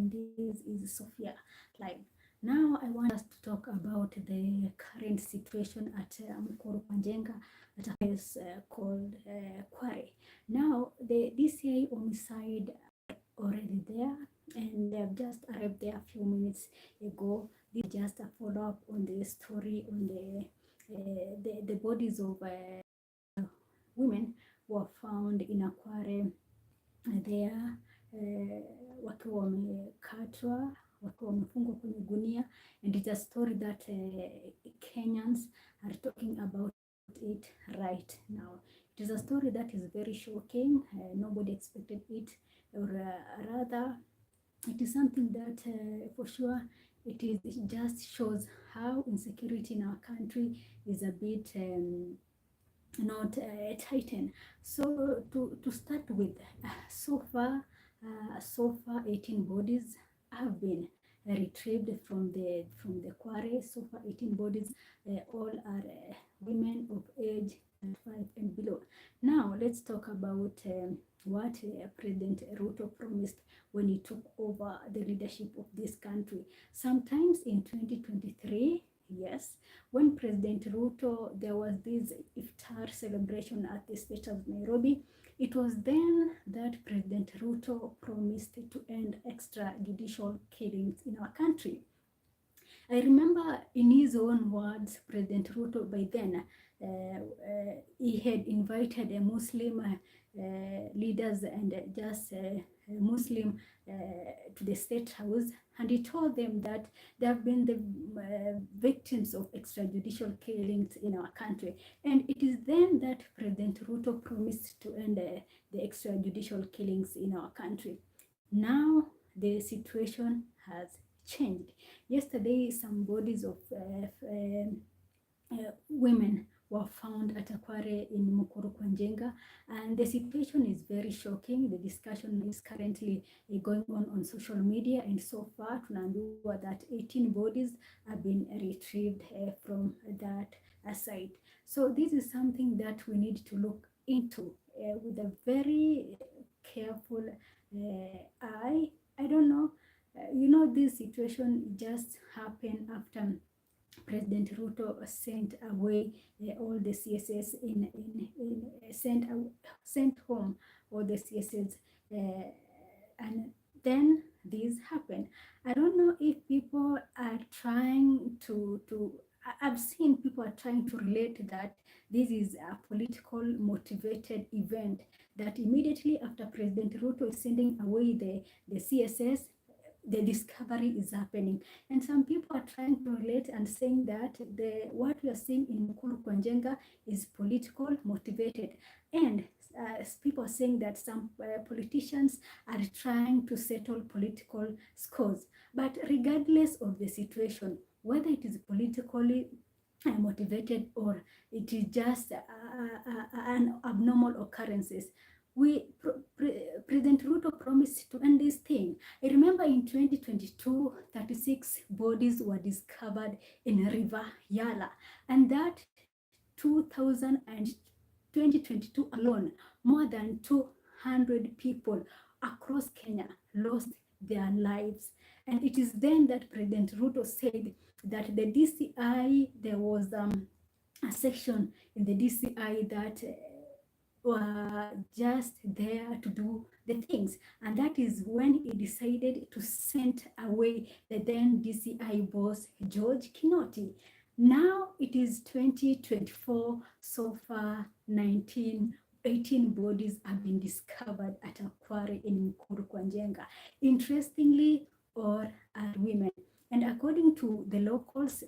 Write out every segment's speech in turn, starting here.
and this is Sophia Live. Now I want us to talk about the current situation at Mukuru, Njenga, at a place called Kware. Now the DCI homicide already there, and they have just arrived there a few minutes ago. This is just a follow-up on the story on the bodies of women who were found in Kware there wakiwa wamekatwa, wakiwa wamefungwa kwenye gunia, and it's a story that Kenyans are talking about it right now. It is a story that is very shocking. Nobody expected it, or rather it is something that for sure it just shows how insecurity in our country is a bit not tightened. So to start with, so far 18 bodies have been retrieved from the quarry. So far 18 bodies, all are women of age 5 and below. Now let's talk about what President Ruto promised when he took over the leadership of this country. Sometimes in 2023, yes, when President Ruto, there was this iftar celebration at the state of Nairobi. It was then that President Ruto promised to end extrajudicial killings in our country. I remember in his own words, President Ruto by then, he had invited a Muslim leaders and just Muslim to the State House, and he told them that there have been the victims of extrajudicial killings in our country, and it is then that President Ruto promised to end the extrajudicial killings in our country. Now the situation has changed. Yesterday, some bodies of women were found at a quarry in Mukuru, Njenga, and the situation is very shocking. The discussion is currently going on social media, and so far tunaambiwa that 18 bodies have been retrieved from that site. So this is something that we need to look into with a very careful eye. I don't know, this situation just happened after President Ruto sent away all the CSS sent home all the CSS, and then this happened. I don't know if people are trying to I've seen people are trying to relate that this is a political motivated event, that immediately after President Ruto is sending away the CSS, the discovery is happening. And some people are trying to relate and saying that what we are seeing in Mukuru Njenga is political motivated. And people are saying that some politicians are trying to settle political scores. But regardless of the situation, whether it is politically motivated or it is just an abnormal occurrences, President Ruto promised to end this thing. I remember in 2022, 36 bodies were discovered in River Yala, and that 2022 alone, more than 200 people across Kenya lost their lives. And it is then that President Ruto said that the DCI, there was a section in the DCI that were just there to do the things, and that is when he decided to send away the then DCI boss George Kinoti. Now it is 2024. So far 18 bodies have been discovered at a quarry in Mukuru Njenga. Interestingly, all are women, and according to the locals,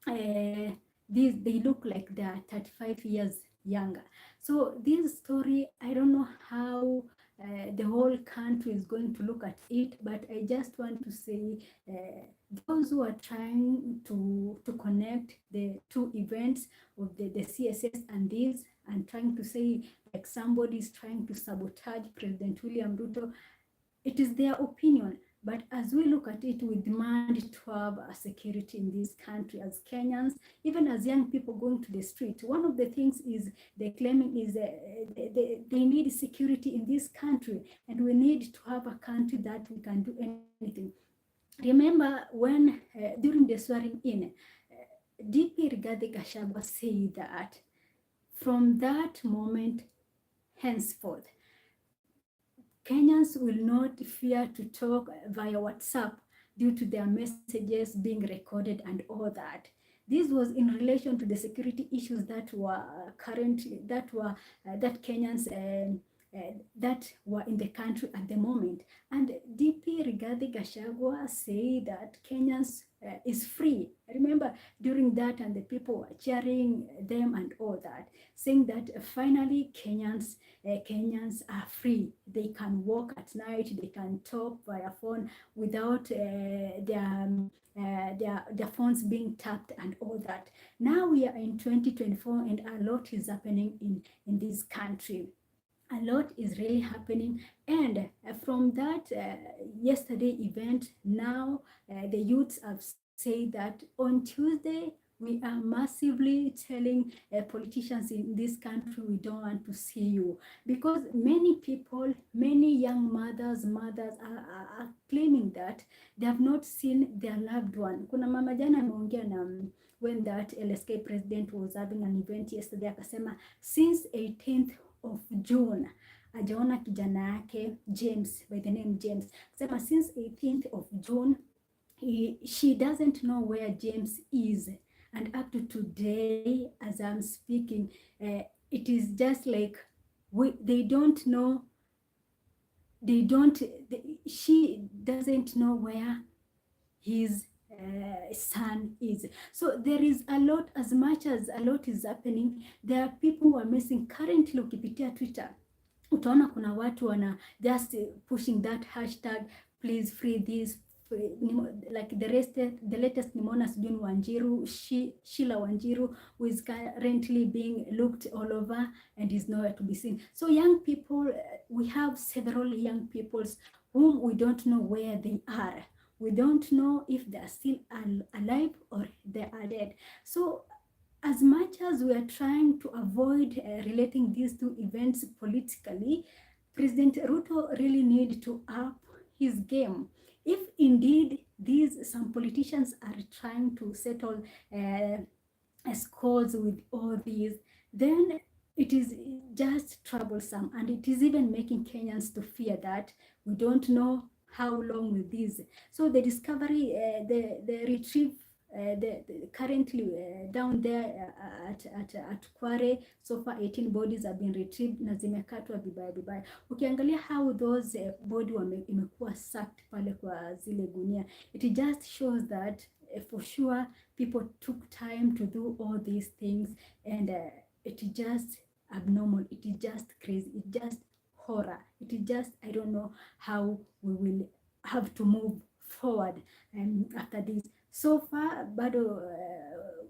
they look like they are 35 years younger. So this story, I don't know how the whole country is going to look at it, but I just want to say those who are trying to connect the two events of the CSS and this, and trying to say like somebody is trying to sabotage President William Ruto, it is their opinion. But as we look at it, we demand to have a security in this country as Kenyans, even as young people going to the street. One of the things is they're claiming is they need security in this country, and we need to have a country that we can do anything. remember when during the swearing in, DP Rigathi Gachagua said that from that moment henceforth, Kenyans will not fear to talk via WhatsApp due to their messages being recorded and all that. This was in relation to the security issues that were currently that Kenyans that were in the country at the moment. And DP Rigathi Gachagua say that Kenyans is free. Remember during that, and the people were cheering them and all that, saying that finally Kenyans are free. They can walk at night, they can talk via phone without their phones being tapped and all that. Now we are in 2024 and a lot is happening in this country. A lot is really happening, and from that yesterday event, now the youths have said that on Tuesday we are massively telling politicians in this country we don't want to see you, because many people, many young mothers are claiming that they have not seen their loved one. Kuna mama jana ameongea na when that LSK president was having an event yesterday, akasema since 18th of June ajaona kijana yake James, by the name James, sema since 18th of June she doesn't know where James is, and up to today as I'm speaking it is just like they don't know, she doesn't know where his son is. So there is a lot, as much as a lot is happening, there are people who are missing. Currently ukipitia Twitter utaona kuna watu wana just pushing that hashtag please free this, like the latest nimeona sijui Wanjiru, Sheila Wanjiru, who is currently being looked all over and is nowhere to be seen. So young people, we have several young peoples whom we don't know where they are. We don't know if they are still alive or they are dead. So as much as we are trying to avoid relating these two events politically, President Ruto really need to up his game. If indeed some politicians are trying to settle scores with all these, then it is just troublesome, and it is even making Kenyans to fear that we don't know how long will this. So the discovery, the retrieve, currently down there at Kware, so far 18 bodies have been retrieved na zimekatwa vibaya. Ukiangalia how those body imekuwa sacked pale kwa zile gunia, it just shows that for sure people took time to do all these things, and it is just abnormal, it is just crazy, it just horror, it is just, I don't know how we will have to move forward after this. So far bado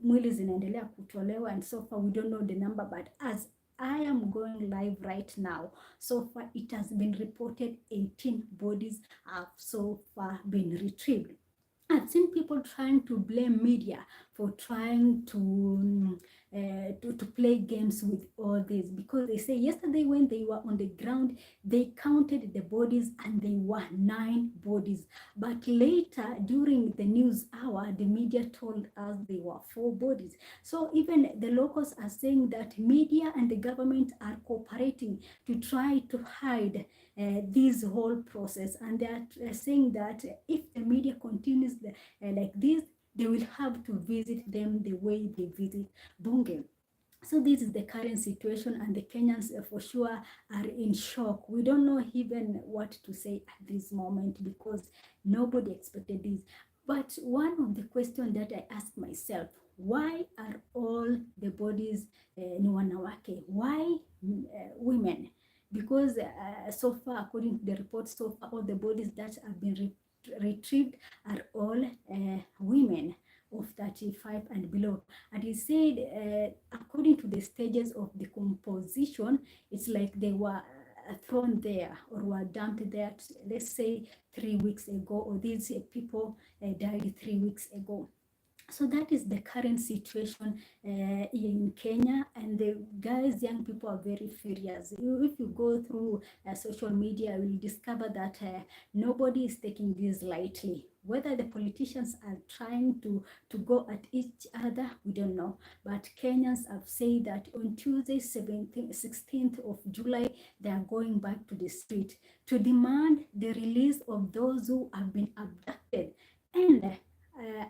mwili zinaendelea kutolewa, and so far we don't know the number, but as I am going live right now, so far it has been reported 18 bodies have so far been retrieved. I've seen people trying to blame media for trying to play games with all this, because they say yesterday when they were on the ground, they counted the bodies and they were 9 bodies. But later during the news hour, the media told us they were 4 bodies. So even the locals are saying that media and the government are cooperating to try to hide this whole process, and they are saying that if the media continues like this, they will have to visit them the way they visit Bunge. So this is the current situation, and the Kenyans for sure are in shock. We don't know even what to say at this moment, because nobody expected this. But one of the questions that I ask myself, why are all the bodies ni wanawake? Why women? Because so far, according to the report, so far all the bodies that have been retrieved are all women of 35 and below. And he said according to the stages of decomposition, it's like they were thrown there or were dumped there, let's say 3 weeks ago, or these people died 3 weeks ago. So that is the current situation in Kenya, and the guys, young people are very furious. If you go through social media, you will discover that nobody is taking this lightly. Whether the politicians are trying to go at each other, we don't know. But Kenyans have said that on Tuesday, 16th of July, they are going back to the street to demand the release of those who have been abducted, and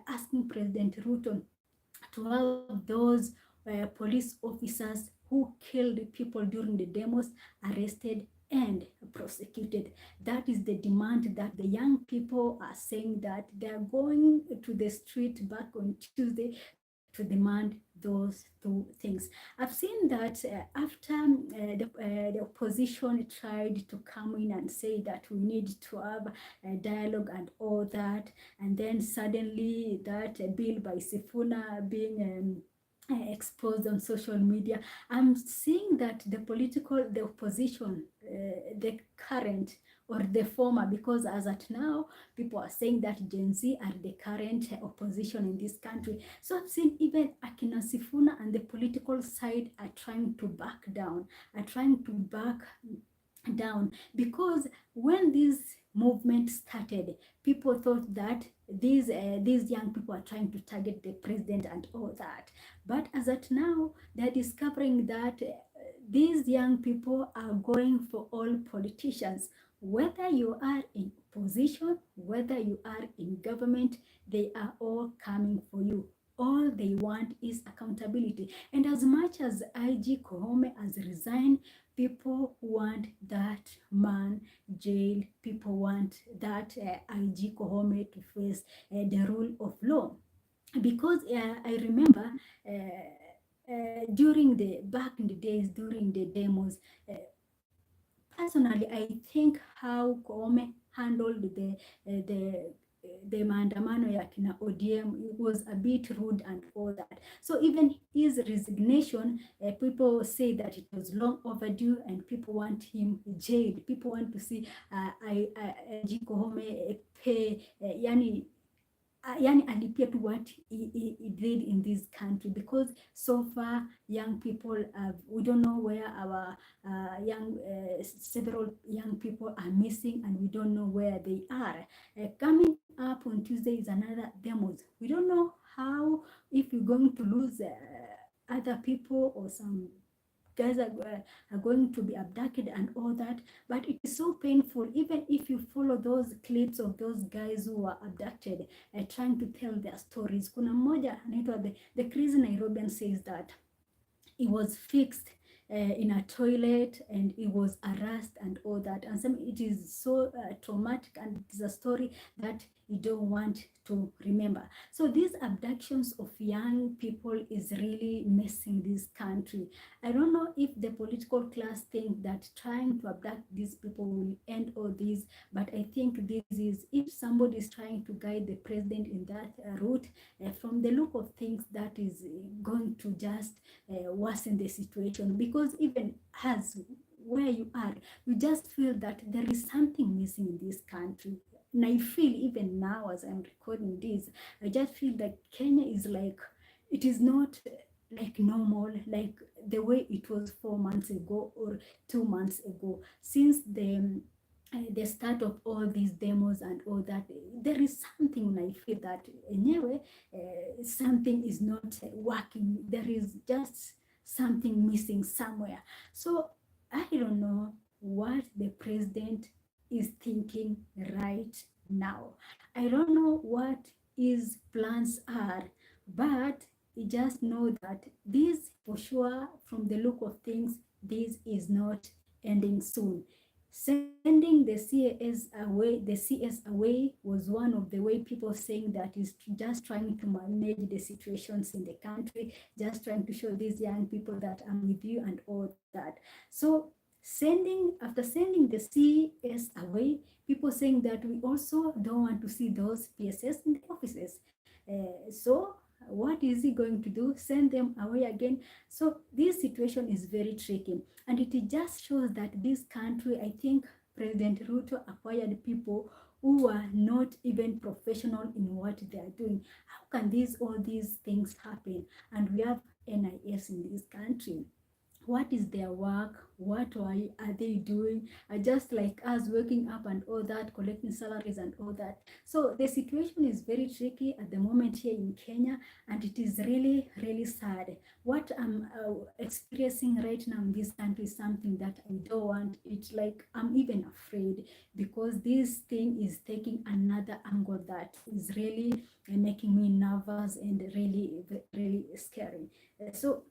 asking President Ruto to have those police officers who killed people during the demos arrested and prosecuted. That is the demand that the young people are saying, that they are going to the street back on Tuesday to demand those two things. I've seen that after the opposition tried to come in and say that we need to have a dialogue and all that, and then suddenly that bill by Sifuna being exposed on social media, I'm seeing that the opposition, the current or the former, because as at now, people are saying that Gen Z are the current opposition in this country. So I've seen even Akina Sifuna and the political side are trying to back down, because when this movement started, people thought that these young people are trying to target the president and all that. But as at now, they're discovering that these young people are going for all politicians. Whether you are in opposition, whether you are in government, they are all coming for you. All they want is accountability. And as much as IG Kohome has resigned, people want that man jailed. People want that IG Kohome to face the rule of law. Because I remember back in the days, during the demos, personally, I think how Koome handled the maandamano ya kina ODM, it was a bit rude and all that. So even his resignation, people say that it was long overdue, and people want him jailed. People want to see IG Koome pay, yani alipia to what he did in this country, because so far young people we don't know where our several young people are missing, and we don't know where they are. Coming up on Tuesday is another demos. We don't know how, if we're going to lose other people, or some guys are going to be abducted and all that. But it is so painful, even if you follow those clips of those guys who were abducted trying to tell their stories. Kuna mmoja anaitwa the crazy Nairobian says that he was fixed in a toilet and he was harassed and all that, and it is so traumatic, and it is a story that you don't want to remember. So these abductions of young people is really messing this country. I don't know if the political class think that trying to abduct these people will end all this, but I think this is, if somebody is trying to guide the president in that route, from the look of things, that is going to just worsen the situation. Because even as where you are, you just feel that there is something missing in this country. And I feel even now as I'm recording this, I just feel that Kenya is like, it is not like normal, like the way it was 4 months ago or 2 months ago. Since the start of all these demos and all that, there is something, I feel that anyway, something is not working. There is just something missing somewhere. So I don't know what the president is thinking right now. I don't know what his plans are, but you just know that this, for sure, from the look of things, this is not ending soon. Sending the CS away was one of the way people saying that is just trying to manage the situations in the country, just trying to show these young people that I'm with you and all that. So after sending the CS away, people saying that we also don't want to see those PSS in the offices. So what is he going to do? Send them away again? So this situation is very tricky, and it just shows that this country, I think President Ruto acquired people who are not even professional in what they are doing. How can all these things happen? And we have NIS in this country. what is their work, what are they doing, just like us waking up and all that, collecting salaries and all that. So the situation is very tricky at the moment here in Kenya, and it is really, really sad. What I'm experiencing right now in this country is something that I don't want. It's like I'm even afraid, because this thing is taking another angle that is really making me nervous and really, really scary. So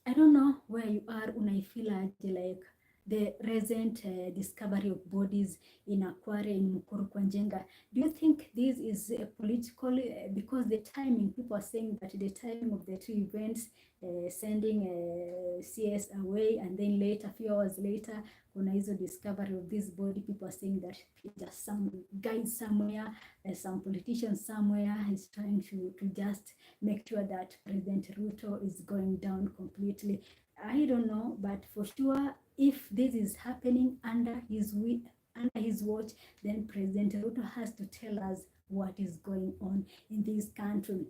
I don't know where you are unaifeel aje, like the recent discovery of bodies in Akware, in Mukuru kwa Njenga. Do you think this is political? Because the timing, people are saying that the timing of the two events, sending CS away, and then later, a few hours later, kuna hizo discovery of this body, people are saying that just some guy somewhere, some politician somewhere is trying to just make sure that President Ruto is going down completely. I don't know, but for sure, if this is happening under his watch, then President Ruto has to tell us what is going on in this country.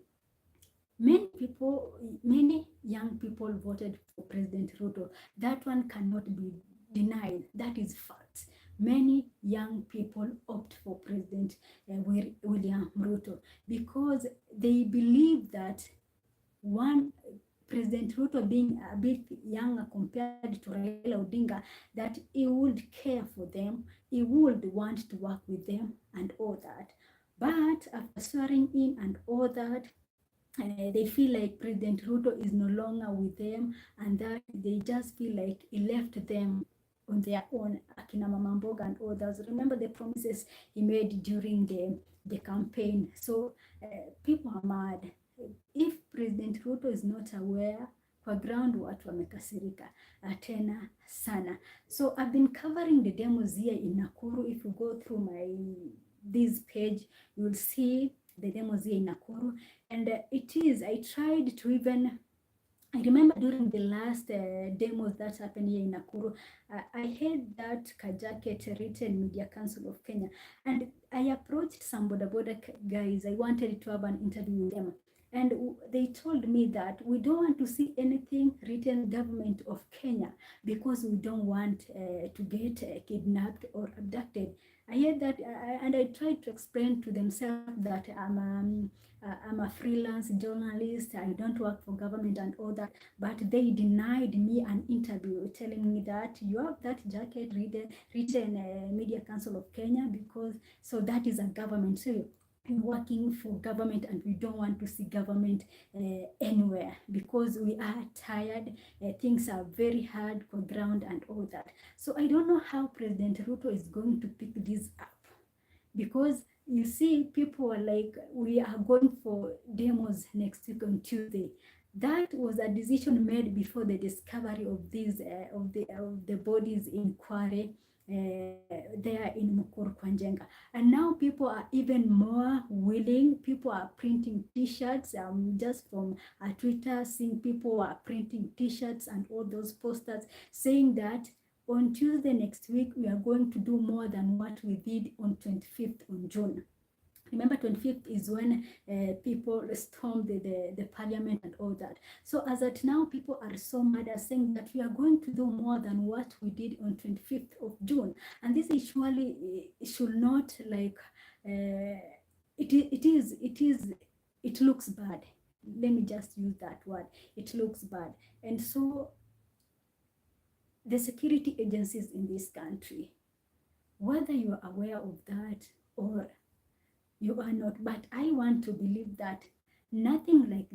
Many young people voted for President Ruto. That one cannot be denied. That is fact. Many young people opt for President William Ruto because they believe that President Ruto being a bit younger compared to Raila Odinga, that he would care for them, he would want to work with them and all that. But after swearing in and all that, they feel like President Ruto is no longer with them, and that they just feel like he left them on their own, Akina Mama Mboga and others. Remember the promises he made during the campaign. So people are mad. If President Ruto is not aware, kwa ground watu wamekasirika tena sana. So I've been covering the demos here in Nakuru. If you go through this page, you'll see the demos here in Nakuru. And I tried to even, I remember during the last demos that happened here in Nakuru, I had that Kajaket Retail Media Council of Kenya, and I approached some boda guys. I wanted to have an interview with them. And they told me that we don't want to see anything written government of Kenya because we don't want to get kidnapped or abducted. I heard that, and I tried to explain to themselves that I'm a freelance journalist, I don't work for government and all that, but they denied me an interview, telling me that you have that jacket written Media Council of Kenya, because so that is a government. So working for government, and we don't want to see government anywhere because we are tired. Things are very hard for ground and all that. So I don't know how President Ruto is going to pick this up, because you see people are like, we are going for demos next week on Tuesday. That was a decision made before the discovery of these of the bodies in Kware, there in Mukuru kwa Njenga. And now people are even more willing. People are printing t-shirts. Just from Twitter, seeing people are printing t-shirts and all those posters saying that on Tuesday next week, we are going to do more than what we did on 25th on June. Remember, 25th is when people stormed the parliament and all that. So as at now, people are so mad at saying that we are going to do more than what we did on 25th of June. And this is surely, it should not, like, it looks bad. Let me just use that word. It looks bad. And so the security agencies in this country, whether you are aware of that or you are not, but I want to believe that nothing like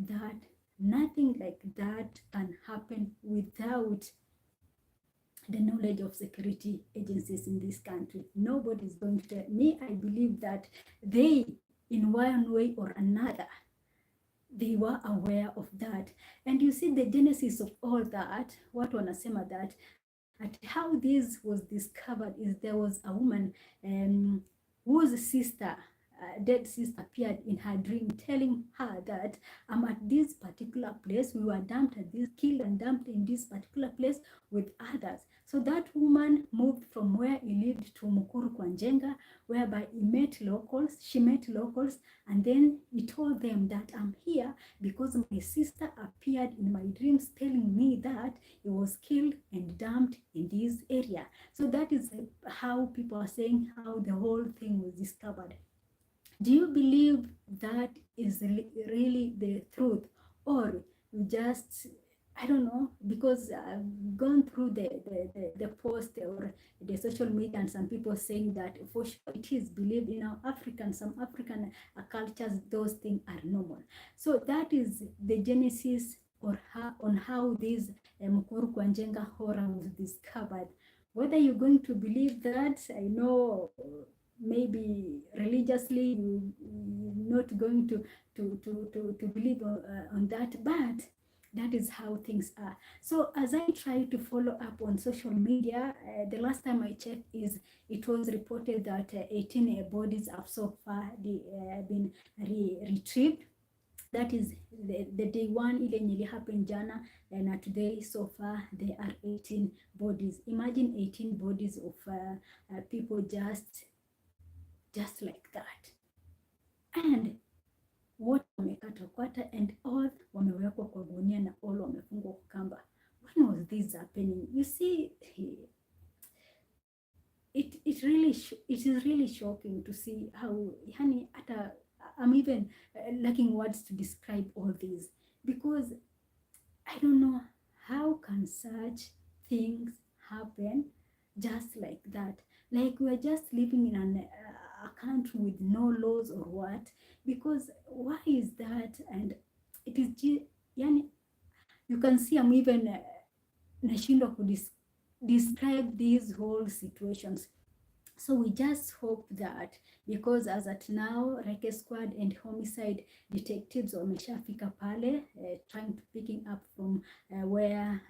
that can happen without the knowledge of security agencies in this country. Nobody is going to tell me. I believe that they, in one way or another, they were aware of that. And you see the genesis of all that, what wanasema that, at how this was discovered is there was a woman whose sister dead sister appeared in her dream, telling her that I'm at this particular place. We were dumped at this, killed and dumped in this particular place with others. So that woman moved from where he lived to Mukuru kwa Njenga, whereby he met locals. She met locals, and then he told them that I'm here because my sister appeared in my dreams, telling me that he was killed and dumped in this area. So that is how people are saying how the whole thing was discovered. Do you believe that is really the truth, or you just, I don't know, because I've gone through the post or the social media, and some people saying that for sure it is believed in our African, some African cultures, those things are normal. So that is the genesis or on how this Mukuru kwa Njenga horror was discovered. Whether you're going to believe that, I know maybe religiously you're not going to believe on that, but that is how things are. So as I try to follow up on social media, the last time I checked it was reported that 18 bodies have so far been retrieved. That is the day one ile yenye happened jana, and today so far there are 18 bodies. Imagine 18 bodies of people just like that, and wote wamekatwa kwata and all wamewekwa kwa gunia na all wamefungwa kwa kamba. When was this happening? You see, it is really shocking to see how, yani, I'm even lacking words to describe all this, because I don't know how can such things happen just like that. Like we're just living in a country with no laws or what, because why is that? And it is yani, you can see I'm even nashindwa describe these whole situations. So we just hope that, because as at now Reke Squad and homicide detectives wameshafika pale, trying to picking up from where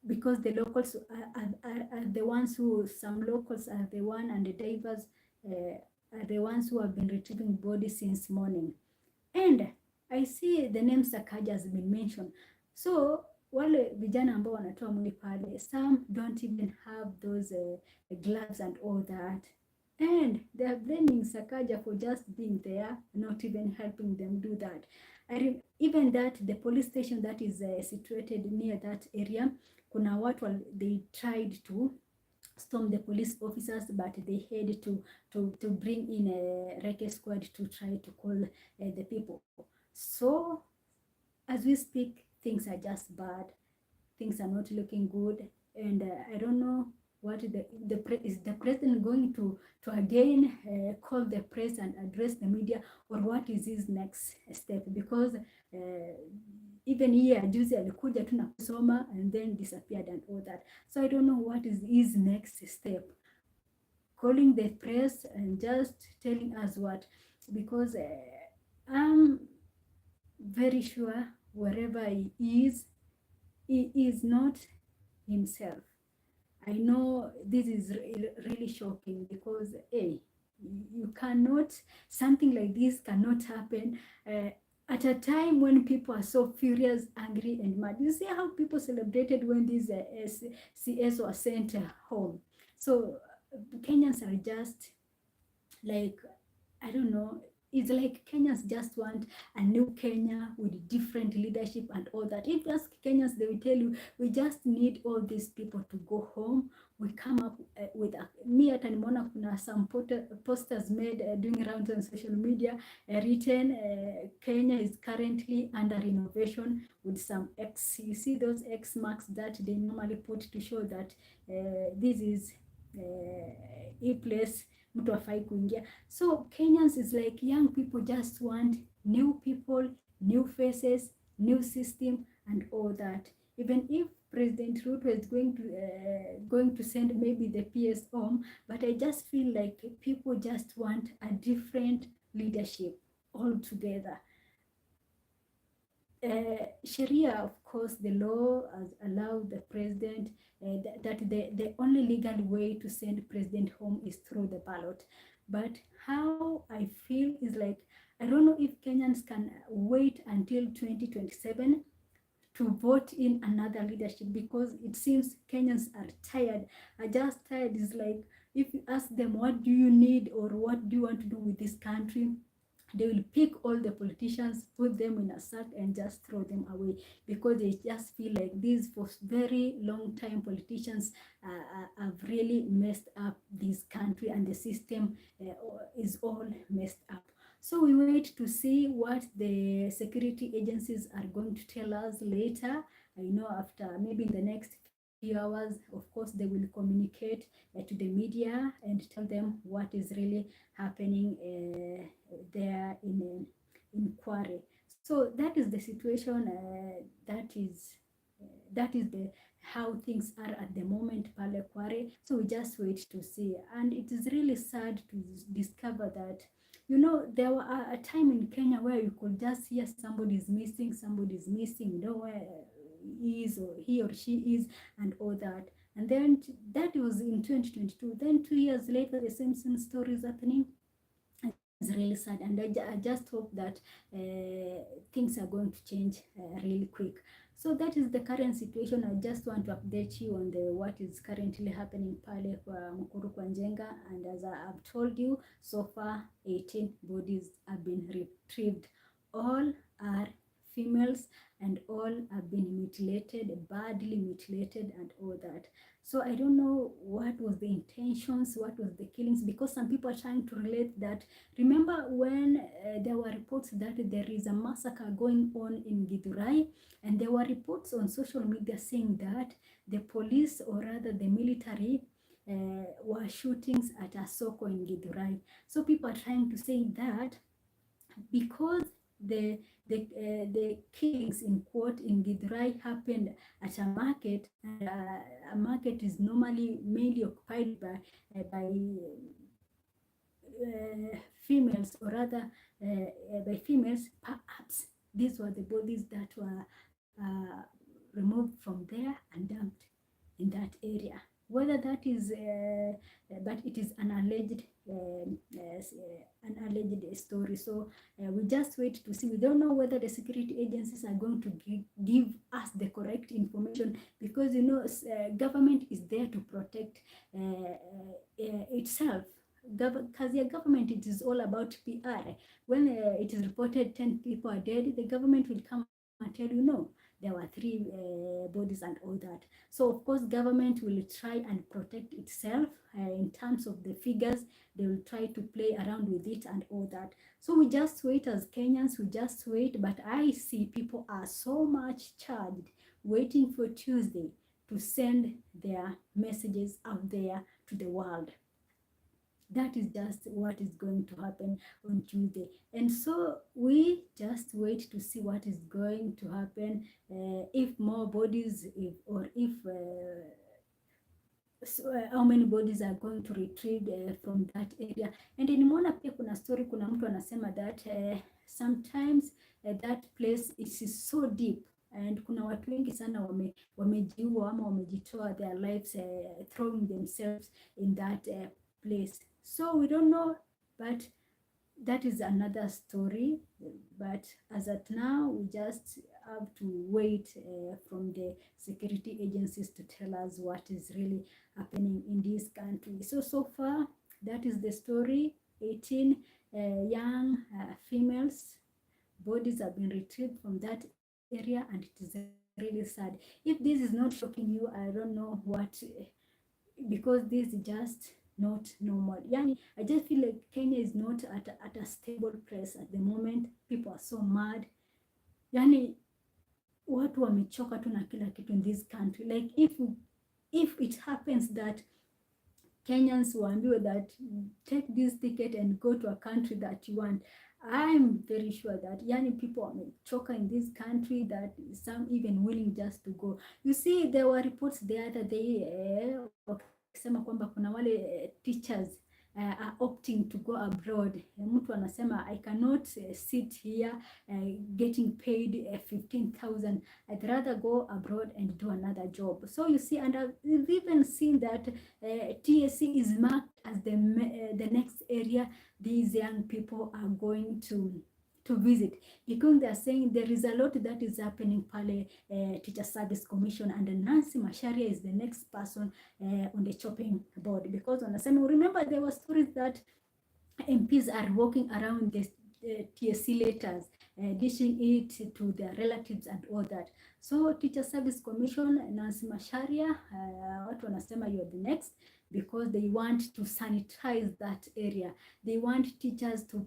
because the locals are the ones who, some locals are the one, and the divers are the ones who have been retrieving bodies since morning. And I see the name Sakaja has been mentioned. So wale vijana ambao wanatoa mwili pale, some don't even have those gloves and all that, and they are blaming Sakaja for just being there, not even helping them do that. Even that the police station that is situated near that area, kuna watu they tried to storm the police officers, but they had to bring in a Reke Squad to try to call the people. So as we speak, things are just bad. Things are not looking good, and I don't know what is the president going to again call the press and address the media, or what is his next step? Because even here juzi alikuja tu na kusoma and then disappeared and all that. So I don't know what is his next step. Calling the press and just telling us what, because I'm very sure wherever he is not himself. I know this is really shocking, because you cannot, something like this cannot happen at a time when people are so furious, angry and mad. You see how people celebrated when these CS were sent home. So Kenyans are just like, I don't know, it's like Kenyans just want a new Kenya with different leadership and all that. If you ask Kenyans, they will tell you, we just need all these people to go home. We come up with me at nimeona kuna some posters made doing rounds on social media, written Kenya is currently under renovation, with some X. You see those X marks that they normally put to show that this is a place mtu afai kuingia. So Kenyans is like, young people just want new people, new faces, new system and all that. Even if President Ruto is going to send maybe the PS home, but I just feel like people just want a different leadership altogether. Sharia, of course, the law has allowed the president that the only legal way to send president home is through the ballot. But how I feel is like, I don't know if Kenyans can wait until 2027 to vote in another leadership, because it seems Kenyans are tired. Are just tired. Is like, if you ask them, what do you need or what do you want to do with this country, they will pick all the politicians, put them in a sack and just throw them away, because they just feel like these for very long time politicians have really messed up this country, and the system is all messed up. So we wait to see what the security agencies are going to tell us later. I know after maybe in the next few hours, of course, they will communicate to the media and tell them what is really happening there in Kware. So that is the situation. That is the how things are at the moment, Pale Kware. So we just wait to see, and it is really sad to discover that, you know, there were a time in Kenya where you could just hear somebody is missing, you know, where he is or he or she is, and all that. And then that was in 2022. Then 2 years later, the same story is happening. It's really sad, and I just hope that things are going to change really quick. So that is the current situation. I just want to update you on the what is currently happening pale kwa Mukuru kwa Njenga, and as I have told you, so far 18 bodies have been retrieved. All are females, and all have been mutilated, badly mutilated, and all that. So I don't know what was the intentions, what was the killings, because some people are trying to relate that. Remember when there were reports that there is a massacre going on in Githurai, and there were reports on social media saying that the police, or rather the military, were shootings at a soko in Githurai. So people are trying to say that because the killings in quote in Githurai happened at a market, and a market is normally mainly occupied by females, or rather by females. Perhaps these were the bodies that were removed from there and dumped in that area. Whether that is, but it is an alleged story. So we just wait to see. We don't know whether the security agencies are going to give us the correct information, because you know, government is there to protect itself. Kazi ya government, it is all about PR. When it is reported 10 people are dead, the government will come and tell you, no, there were 3 bodies and all that. So of course government will try and protect itself in terms of the figures. They will try to play around with it and all that. So we just wait as Kenyans, we just wait. But I see people are so much charged, waiting for Tuesday to send their messages out there to the world. That is just what is going to happen on Tuesday. And so we just wait to see what is going to happen, if more bodies, if how many bodies are going to retrieve from that area. And nimeona pia kuna story, kuna mtu anasema that sometimes that place is so deep, and kuna watu wengi sana wamejiua ama wamejitoa their lives throwing themselves in that place. So we don't know, but that is another story. But as at now, we just have to wait from the security agencies to tell us what is really happening in this country. So far, that is the story. 18 young females bodies have been retrieved from that area, and it is really sad. If this is not shocking you, I don't know what, because this is just not normal. Yani, I just feel like Kenya is not at a stable place at the moment. People are so mad. Yani, watu wamechoka tu na kila kitu in this country. Like if it happens that Kenyans waambiwe that take this ticket and go to a country that you want, I'm very sure that yani people wamechoka in this country, that some even willing just to go. You see, there were reports the other day wakisema kwamba kuna wale teachers are opting to go abroad. Mtu anasema I cannot sit here getting paid 15,000. I'd rather go abroad and do another job. So you see, and we've even seen that TSC is marked as the next area these young people are going to visit, because they are saying there is a lot that is happening pale Teacher Service Commission, and Nancy Macharia is the next person on the chopping board, because wanasema, remember there were stories that MPs are walking around the TSC letters, dishing it to their relatives and all that. So Teacher Service Commission, Nancy Macharia, watu wanasema you are the next, because they want to sanitize that area. They want teachers to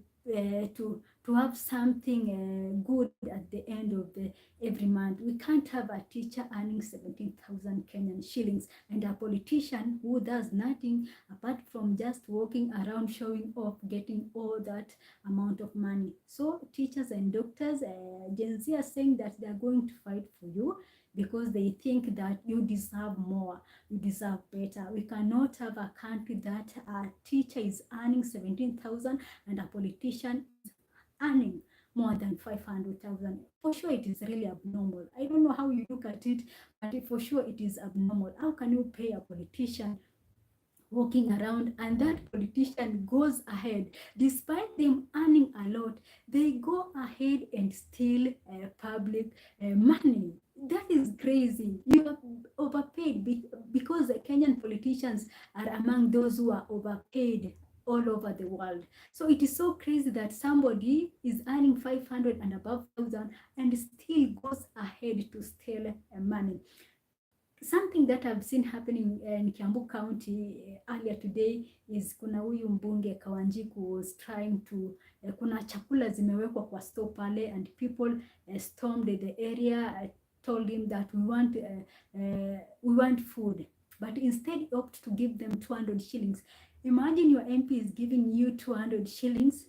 have something good at the end of every month. We can't have a teacher earning 17,000 Kenyan shillings and a politician who does nothing apart from just walking around showing off, getting all that amount of money. So teachers and doctors, Gen Z are saying that they are going to fight for you, because they think that you deserve more, you deserve better. We cannot have a country that a teacher is earning 17,000 and a politician is earning more than 500,000. For sure, it is really abnormal. I don't know how you look at it, but for sure it is abnormal. How can you pay a politician walking around, and that politician goes ahead, despite them earning a lot, they go ahead and steal public money? That is crazy. You are overpaid, because the Kenyan politicians are among those who are overpaid all over the world. So it is so crazy that somebody is earning 500 and above thousand and still goes ahead to steal money. Something that I've seen happening in Kiambu County earlier today is kuna huyu mbunge Kawanjiku was trying to kuna chakula zimewekwa kwa store pale, and people stormed the area, told him that we want food, but instead he opted to give them 200 shillings. Imagine your MP is giving you 200 shillings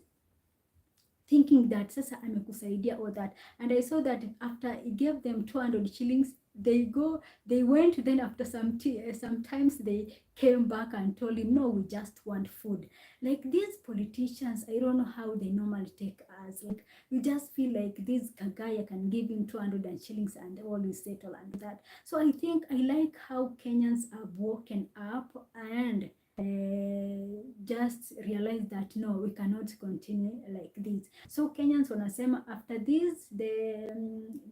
thinking that sasa amekusaidia all that. And I saw that after he gave them 200 shillings, they went, then after sometimes they came back and told him, no, we just want food. Like these politicians, I don't know how they normally take us. Like we just feel like this Kagaya can give him 200 shillings and all is settled and that. So I think I like how Kenyans have woken up and just realize that no, we cannot continue like this. So Kenyans wanasema after this,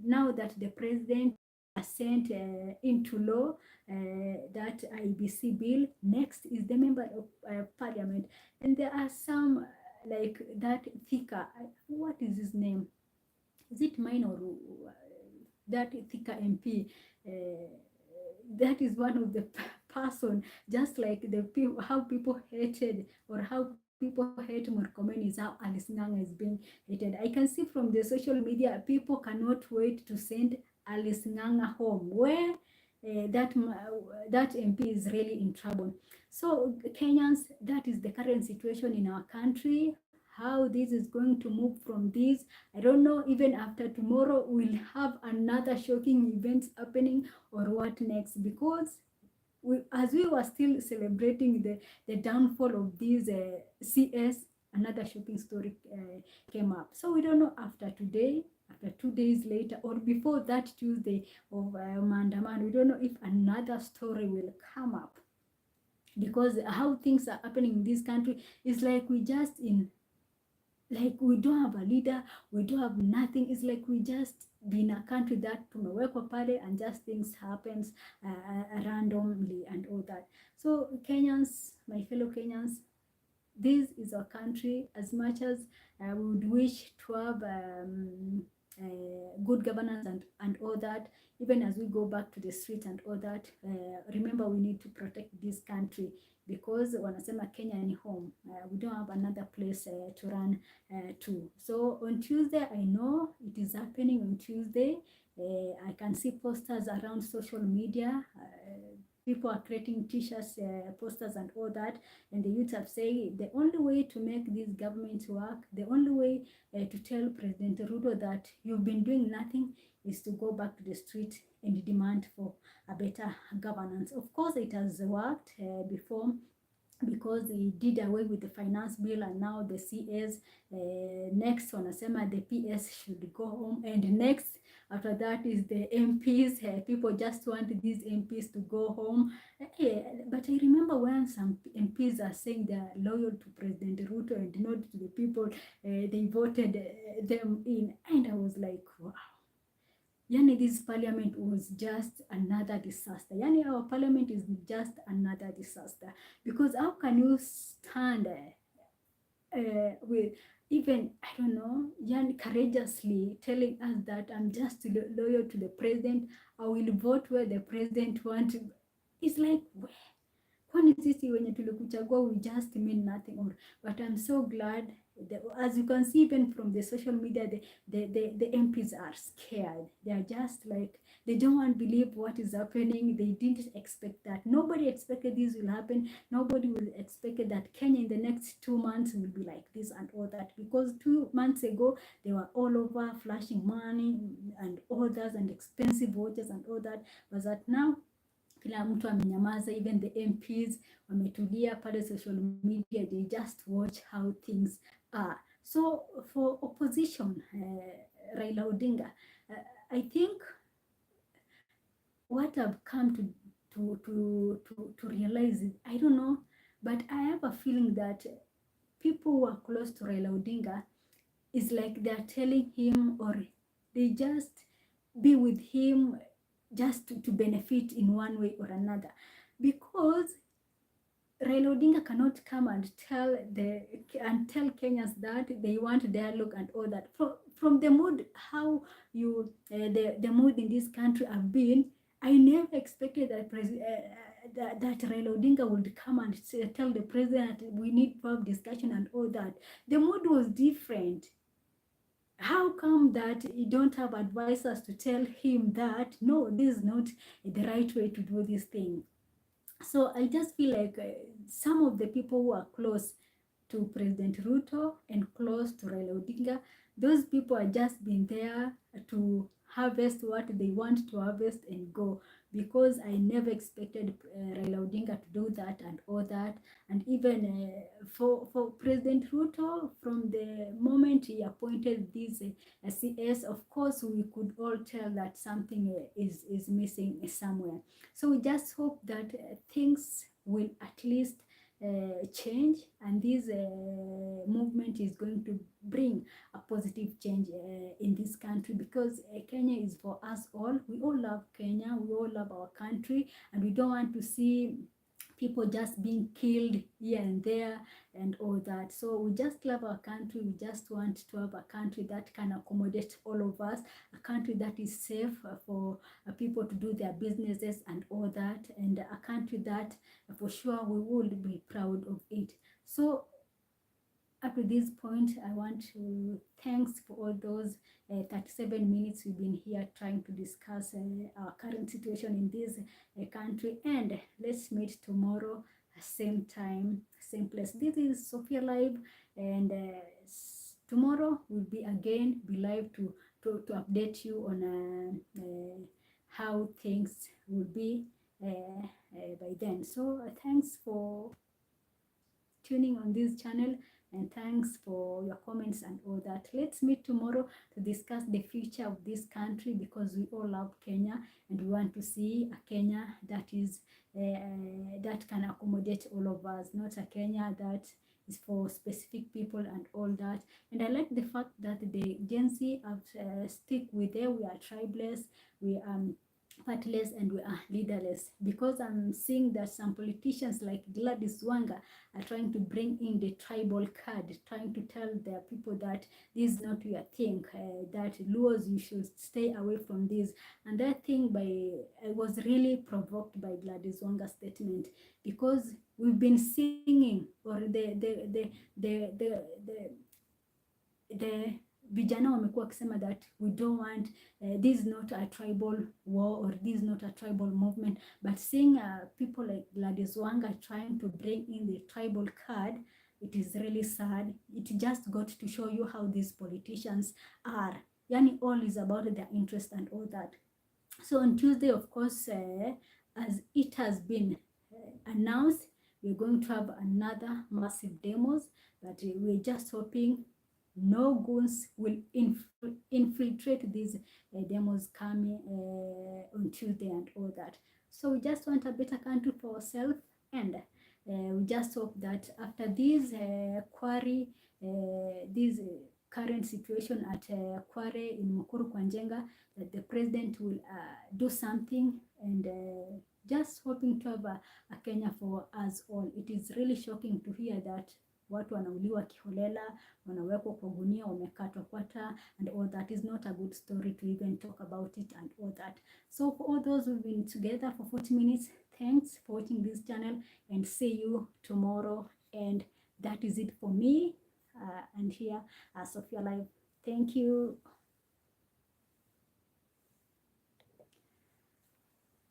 now that the president sent into law that IBC bill, next is the member of parliament, and there are some like that Thika, what is his name? Is it mine or that Thika MP? That is one of the person, just like the people, how people hated or how people hate Murkomen is how Alice Njenga is being hated. I can see from the social media, people cannot wait to send Alice Njenga home, where that MP is really in trouble. So Kenyans, that is the current situation in our country. How this is going to move from this, I don't know. Even after tomorrow, we'll have another shocking events happening, or what next, because as we were still celebrating the downfall of this CS, another shocking story came up. So we don't know after today, after 2 days later, or before that Tuesday of Mandaman, we don't know if another story will come up, because how things are happening in this country is like we just like we don't have a leader, we don't have nothing. It's like we just be in a country that tumewekwa pale and just things happens randomly and all that. So Kenyans, my fellow Kenyans, this is our country. As much as we would wish to have good governance and all that, even as we go back to the street and all that, remember we need to protect this country, because wanasema Kenya ni home. We don't have another place to run to. So on Tuesday, I know it is happening on Tuesday. I can see posters around social media. People are creating t-shirts, posters and all that, and the youth have said the only way to make this government work, the only way to tell President Ruto that you've been doing nothing, is to go back to the street and demand for a better governance. Of course, it has worked before. because he did away with the finance bill, and now the CS, next wanasema the PS should go home, and next after that is the MPs. People just want these MPs to go home. But I remember when some MPs are saying they are loyal to President Ruto and not to the people they voted them in, and I was like, wow. Yani, this parliament was just another disaster. Yani, our parliament is just another disaster. Because how can you stand with even, I don't know, yani, courageously telling us that I'm just loyal to the president, I will vote where the president wants. It's like, kwani sisi wenye tulikuchagua we just mean nothing. But I'm so glad that, as you can see even from the social media, the MPs are scared. They are just like, they don't want to believe what is happening. They didn't expect that. Nobody expected this will happen. Nobody will expect that Kenya in the next 2 months will be like this and all that, because 2 months ago they were all over flashing money and all that and expensive watches and all that, but that now kila mtu amenyamaza, even the MPs wametulia pale social media, they just watch how things are. So for opposition, Raila Odinga, I think what I've come to realize is, I don't know, but I have a feeling that people who are close to Raila Odinga is like they're telling him, or they just be with him just to benefit in one way or another, because Raila Odinga cannot come and tell Kenyans that they want dialogue and all that. From the mood, how you the mood in this country have been, I never expected that that Raila Odinga would come and tell the president we need to have discussion and all that. The mood was different. How come that you don't have advisors to tell him that, no, this is not the right way to do this thing? So I just feel like some of the people who are close to President Ruto and close to Raila Odinga, those people are just been there to harvest what they want to harvest and go, because I never expected Raila Odinga to do that and all that. And even for President Ruto, from the moment he appointed this CS, of course we could all tell that something is missing somewhere. So we just hope that things will at least change, and this movement is going to bring a positive change in this country, because Kenya is for us all. We all love Kenya, we all love our country, and we don't want to see people just being killed here and there and all that. So we just love our country. We just want to have a country that can accommodate all of us, a country that is safe for people to do their businesses and all that, and a country that for sure we will be proud of it. So up to this point, I want to thanks for all those 37 minutes we've been here trying to discuss our current situation in this country. And let's meet tomorrow, same time, same place. This is Sophia Live, and tomorrow will be again be live to update you on how things will be by then. So thanks for tuning on this channel, and thanks for your comments and all that. Let's meet tomorrow to discuss the future of this country, because we all love Kenya and we want to see a Kenya that is that can accommodate all of us, not a Kenya that is for specific people and all that. And I like the fact that the Gen Z have stick with there. We are tribeless, we are partless, and we are leaderless, because I'm seeing that some politicians like Gladys Wanga are trying to bring in the tribal card, trying to tell their people that this is not your thing, that Luos, you should stay away from this. And that thing I was really provoked by Gladys Wanga's statement, because we've been singing, or the vijana wamekuwa wakisema that we don't want this is not a tribal war, or this is not a tribal movement, but seeing people like Gladys Wanga trying to bring in the tribal card, it is really sad. It just got to show you how these politicians are. Yani, all is about their interest and all that. So on Tuesday, of course, as it has been announced, we're going to have another massive demos, but we're just hoping no goons will infiltrate these demos coming on Tuesday and all that. So we just want a better country for ourselves, and we just hope that after this quarry, this current situation at Kware in Mukuru kwa Njenga, that the president will do something, and just hoping to have a Kenya for us all. It is really shocking to hear that watu wanauliwa kiholela, wanawekwa kwa gunia, wamekatwa kwata, and all that is not a good story to even talk about it and all that. So for all those who've been together for 40 minutes, thanks for watching this channel, and see you tomorrow. And that is it for me and here at Sophia Live. Thank you.